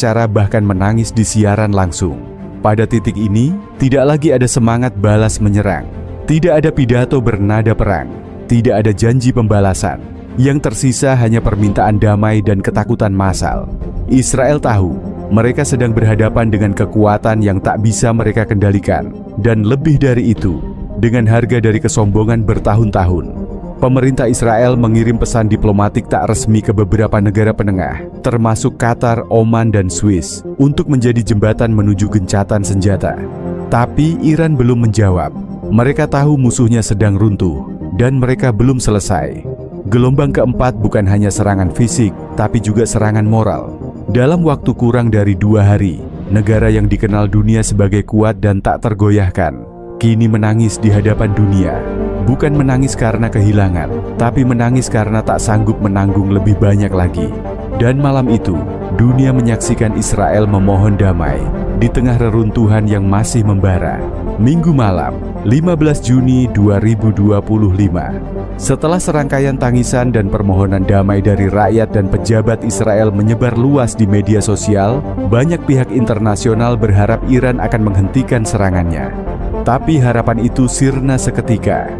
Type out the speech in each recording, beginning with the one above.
cara bahkan menangis di siaran langsung. Pada titik ini, tidak lagi ada semangat balas menyerang. Tidak ada pidato bernada perang. Tidak ada janji pembalasan. Yang tersisa hanya permintaan damai dan ketakutan massal. Israel tahu, mereka sedang berhadapan dengan kekuatan yang tak bisa mereka kendalikan. Dan lebih dari itu, dengan harga dari kesombongan bertahun-tahun. Pemerintah Israel mengirim pesan diplomatik tak resmi ke beberapa negara penengah, termasuk Qatar, Oman, dan Swiss, untuk menjadi jembatan menuju gencatan senjata. Tapi Iran belum menjawab. Mereka tahu musuhnya sedang runtuh, dan mereka belum selesai. Gelombang keempat bukan hanya serangan fisik, tapi juga serangan moral. Dalam waktu kurang dari 2 hari, negara yang dikenal dunia sebagai kuat dan tak tergoyahkan, kini menangis di hadapan dunia. Bukan menangis karena kehilangan, tapi menangis karena tak sanggup menanggung lebih banyak lagi. Dan malam itu, dunia menyaksikan Israel memohon damai di tengah reruntuhan yang masih membara. Minggu malam, 15 Juni 2025. Setelah serangkaian tangisan dan permohonan damai dari rakyat dan pejabat Israel menyebar luas di media sosial, banyak pihak internasional berharap Iran akan menghentikan serangannya. Tapi harapan itu sirna seketika.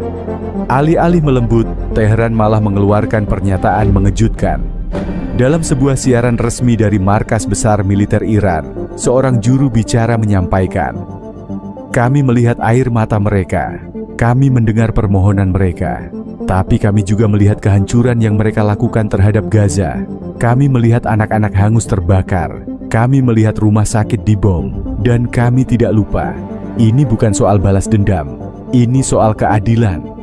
Alih-alih melembut, Teheran malah mengeluarkan pernyataan mengejutkan. Dalam sebuah siaran resmi dari markas besar militer Iran, seorang juru bicara menyampaikan, "Kami melihat air mata mereka, kami mendengar permohonan mereka, tapi kami juga melihat kehancuran yang mereka lakukan terhadap Gaza. Kami melihat anak-anak hangus terbakar, kami melihat rumah sakit dibom, dan kami tidak lupa. Ini bukan soal balas dendam, ini soal keadilan."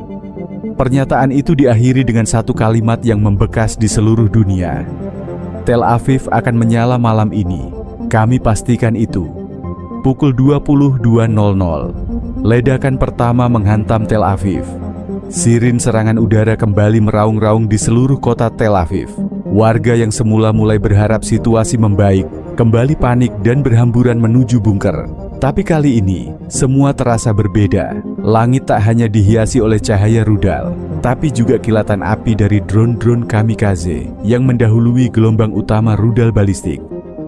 Pernyataan itu diakhiri dengan satu kalimat yang membekas di seluruh dunia. Tel Aviv akan menyala malam ini, kami pastikan itu. Pukul 22.00, ledakan pertama menghantam Tel Aviv. Sirin serangan udara kembali meraung-raung di seluruh kota Tel Aviv. Warga yang semula mulai berharap situasi membaik, kembali panik dan berhamburan menuju bunker. Tapi kali ini, semua terasa berbeda. Langit tak hanya dihiasi oleh cahaya rudal, tapi juga kilatan api dari drone-drone kamikaze yang mendahului gelombang utama rudal balistik.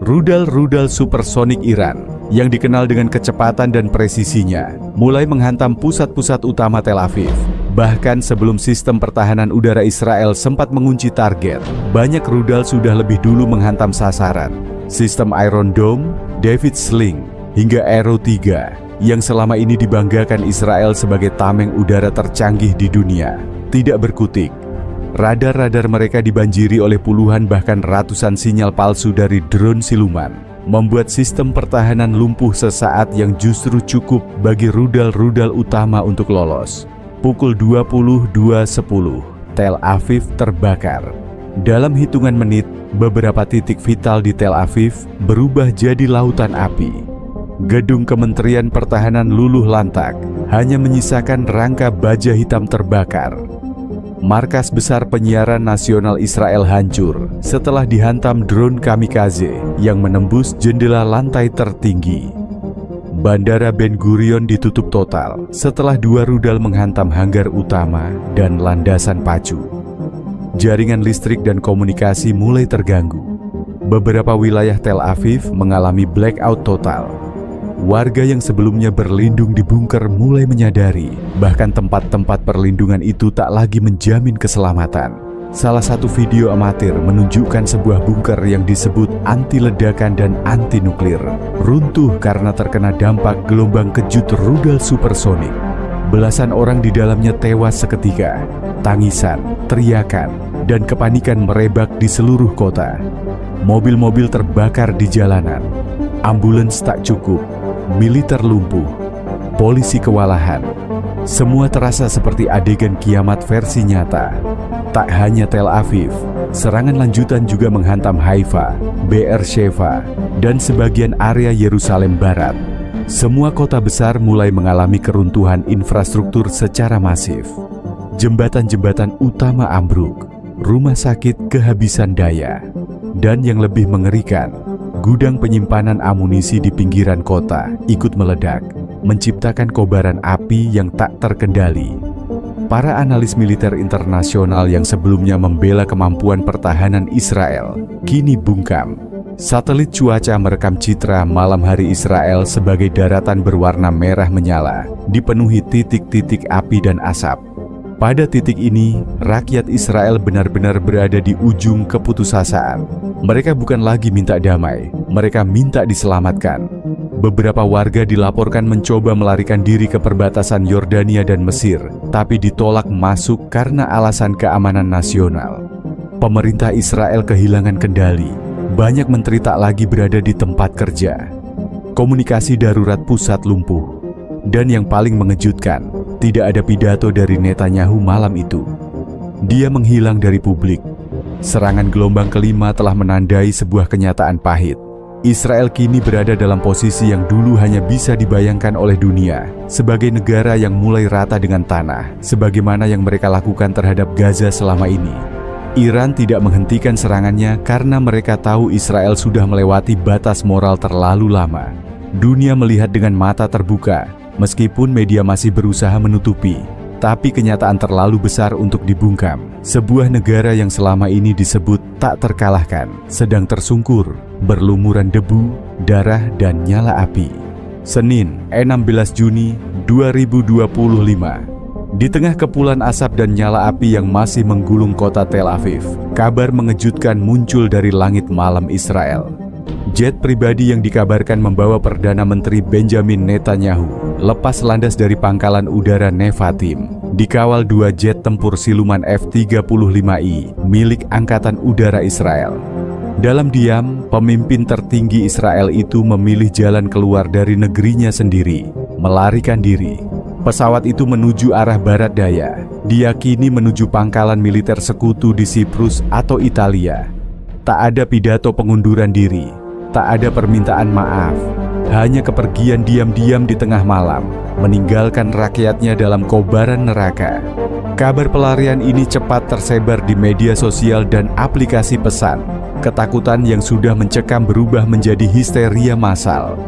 Rudal-rudal supersonik Iran, yang dikenal dengan kecepatan dan presisinya, mulai menghantam pusat-pusat utama Tel Aviv. Bahkan sebelum sistem pertahanan udara Israel sempat mengunci target, banyak rudal sudah lebih dulu menghantam sasaran. Sistem Iron Dome, David Sling, hingga Arrow 3 yang selama ini dibanggakan Israel sebagai tameng udara tercanggih di dunia, tidak berkutik. Radar-radar mereka dibanjiri oleh puluhan bahkan ratusan sinyal palsu dari drone siluman, membuat sistem pertahanan lumpuh sesaat yang justru cukup bagi rudal-rudal utama untuk lolos. Pukul 22.10, Tel Aviv terbakar. Dalam hitungan menit, beberapa titik vital di Tel Aviv berubah jadi lautan api. Gedung Kementerian Pertahanan luluh lantak, hanya menyisakan rangka baja hitam terbakar. Markas besar penyiaran nasional Israel hancur setelah dihantam drone kamikaze yang menembus jendela lantai tertinggi. Bandara Ben Gurion ditutup total setelah 2 rudal menghantam hanggar utama dan landasan pacu. Jaringan listrik dan komunikasi mulai terganggu. Beberapa wilayah Tel Aviv mengalami blackout total. Warga yang sebelumnya berlindung di bunker mulai menyadari bahkan tempat-tempat perlindungan itu tak lagi menjamin keselamatan. Salah satu video amatir menunjukkan sebuah bunker yang disebut anti ledakan dan anti nuklir runtuh karena terkena dampak gelombang kejut rudal supersonik. Belasan orang di dalamnya tewas seketika. Tangisan, teriakan, dan kepanikan merebak di seluruh kota. Mobil-mobil terbakar di jalanan. Ambulans tak cukup. Militer lumpuh, polisi kewalahan. Semua terasa seperti adegan kiamat versi nyata. Tak hanya Tel Aviv, serangan lanjutan juga menghantam Haifa, Beersheva, dan sebagian area Yerusalem Barat. Semua kota besar mulai mengalami keruntuhan infrastruktur secara masif. Jembatan-jembatan utama ambruk, rumah sakit kehabisan daya, dan yang lebih mengerikan, gudang penyimpanan amunisi di pinggiran kota ikut meledak, menciptakan kobaran api yang tak terkendali. Para analis militer internasional yang sebelumnya membela kemampuan pertahanan Israel, kini bungkam. Satelit cuaca merekam citra malam hari Israel sebagai daratan berwarna merah menyala, dipenuhi titik-titik api dan asap. Pada titik ini, rakyat Israel benar-benar berada di ujung keputusasaan. Mereka bukan lagi minta damai, mereka minta diselamatkan. Beberapa warga dilaporkan mencoba melarikan diri ke perbatasan Yordania dan Mesir, tapi ditolak masuk karena alasan keamanan nasional. Pemerintah Israel kehilangan kendali. Banyak menteri tak lagi berada di tempat kerja. Komunikasi darurat pusat lumpuh. Dan yang paling mengejutkan, tidak ada pidato dari Netanyahu malam itu. Dia menghilang dari publik. Serangan gelombang kelima telah menandai sebuah kenyataan pahit. Israel kini berada dalam posisi yang dulu hanya bisa dibayangkan oleh dunia, sebagai negara yang mulai rata dengan tanah, sebagaimana yang mereka lakukan terhadap Gaza selama ini. Iran tidak menghentikan serangannya karena mereka tahu Israel sudah melewati batas moral terlalu lama. Dunia melihat dengan mata terbuka, meskipun media masih berusaha menutupi, tapi kenyataan terlalu besar untuk dibungkam. Sebuah negara yang selama ini disebut tak terkalahkan, sedang tersungkur, berlumuran debu, darah, dan nyala api. Senin, 16 Juni 2025. Di tengah kepulan asap dan nyala api yang masih menggulung kota Tel Aviv, kabar mengejutkan muncul dari langit malam Israel. Jet pribadi yang dikabarkan membawa Perdana Menteri Benjamin Netanyahu lepas landas dari pangkalan udara Nevatim, dikawal 2 jet tempur siluman F-35I milik Angkatan Udara Israel. Dalam diam, pemimpin tertinggi Israel itu memilih jalan keluar dari negerinya sendiri, melarikan diri. Pesawat itu menuju arah barat daya, diyakini menuju pangkalan militer sekutu di Siprus atau Italia. Tak ada pidato pengunduran diri, tak ada permintaan maaf, hanya kepergian diam-diam di tengah malam, meninggalkan rakyatnya dalam kobaran neraka. Kabar pelarian ini cepat tersebar di media sosial dan aplikasi pesan. Ketakutan yang sudah mencekam berubah menjadi histeria massal.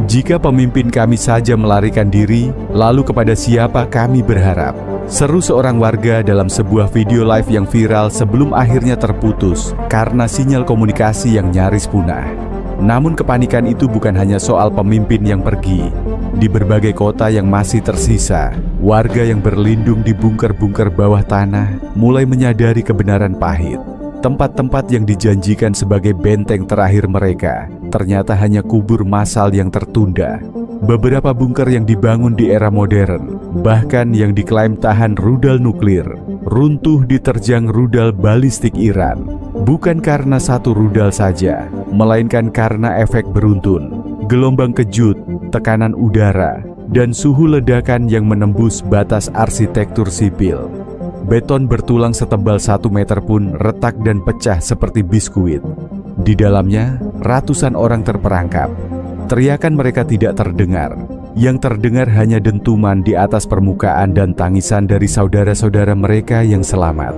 Jika pemimpin kami saja melarikan diri, lalu kepada siapa kami berharap? Seru seorang warga dalam sebuah video live yang viral sebelum akhirnya terputus karena sinyal komunikasi yang nyaris punah. Namun kepanikan itu bukan hanya soal pemimpin yang pergi. Di berbagai kota yang masih tersisa, warga yang berlindung di bunker-bunker bawah tanah mulai menyadari kebenaran pahit. Tempat-tempat yang dijanjikan sebagai benteng terakhir mereka ternyata hanya kubur massal yang tertunda. Beberapa bunker yang dibangun di era modern, bahkan yang diklaim tahan rudal nuklir, runtuh diterjang rudal balistik Iran. Bukan karena satu rudal saja, melainkan karena efek beruntun, gelombang kejut, tekanan udara, dan suhu ledakan yang menembus batas arsitektur sipil. Beton bertulang setebal 1 meter pun retak dan pecah seperti biskuit. Di dalamnya, ratusan orang terperangkap. Teriakan mereka tidak terdengar. Yang terdengar hanya dentuman di atas permukaan dan tangisan dari saudara-saudara mereka yang selamat.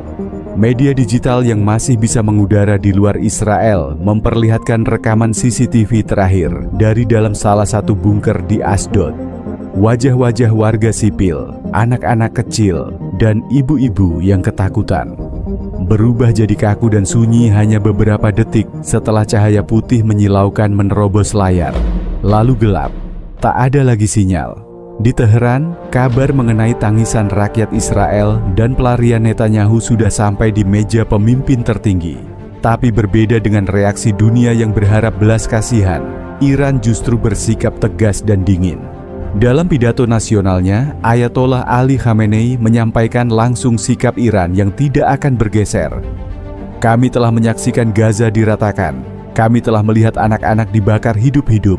Media digital yang masih bisa mengudara di luar Israel memperlihatkan rekaman CCTV terakhir dari dalam salah satu bunker di Asdod. Wajah-wajah warga sipil, anak-anak kecil, dan ibu-ibu yang ketakutan berubah jadi kaku dan sunyi hanya beberapa detik setelah cahaya putih menyilaukan menerobos layar. Lalu gelap, tak ada lagi sinyal. Di Teheran, kabar mengenai tangisan rakyat Israel dan pelarian Netanyahu sudah sampai di meja pemimpin tertinggi. Tapi berbeda dengan reaksi dunia yang berharap belas kasihan, Iran justru bersikap tegas dan dingin. Dalam pidato nasionalnya, Ayatollah Ali Khamenei menyampaikan langsung sikap Iran yang tidak akan bergeser. Kami telah menyaksikan Gaza diratakan. Kami telah melihat anak-anak dibakar hidup-hidup.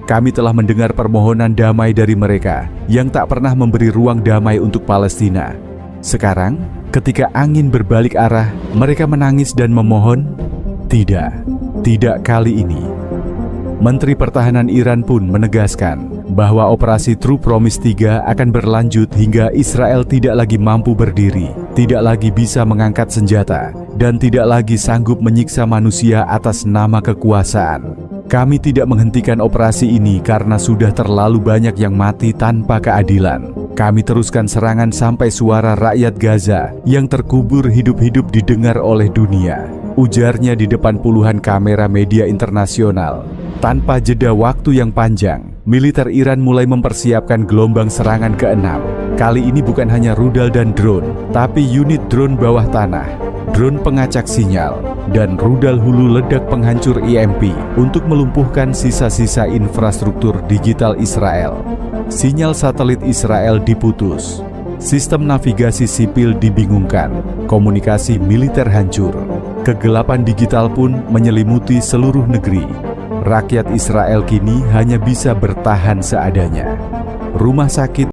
Kami telah mendengar permohonan damai dari mereka yang tak pernah memberi ruang damai untuk Palestina. Sekarang, ketika angin berbalik arah, mereka menangis dan memohon, tidak kali ini. Menteri Pertahanan Iran pun menegaskan bahwa operasi True Promise 3 akan berlanjut hingga Israel tidak lagi mampu berdiri, tidak lagi bisa mengangkat senjata, dan tidak lagi sanggup menyiksa manusia atas nama kekuasaan. Kami tidak menghentikan operasi ini karena sudah terlalu banyak yang mati tanpa keadilan. Kami teruskan serangan sampai suara rakyat Gaza yang terkubur hidup-hidup didengar oleh dunia. ujarnya di depan puluhan kamera media internasional. Tanpa jeda waktu yang panjang, militer Iran mulai mempersiapkan gelombang serangan ke-6. Kali ini bukan hanya rudal dan drone, tapi unit drone bawah tanah, drone pengacak sinyal, dan rudal hulu ledak penghancur EMP untuk melumpuhkan sisa-sisa infrastruktur digital Israel. Sinyal satelit Israel diputus, sistem navigasi sipil dibingungkan, komunikasi militer hancur, kegelapan digital pun menyelimuti seluruh negeri. Rakyat Israel kini hanya bisa bertahan seadanya. Rumah sakit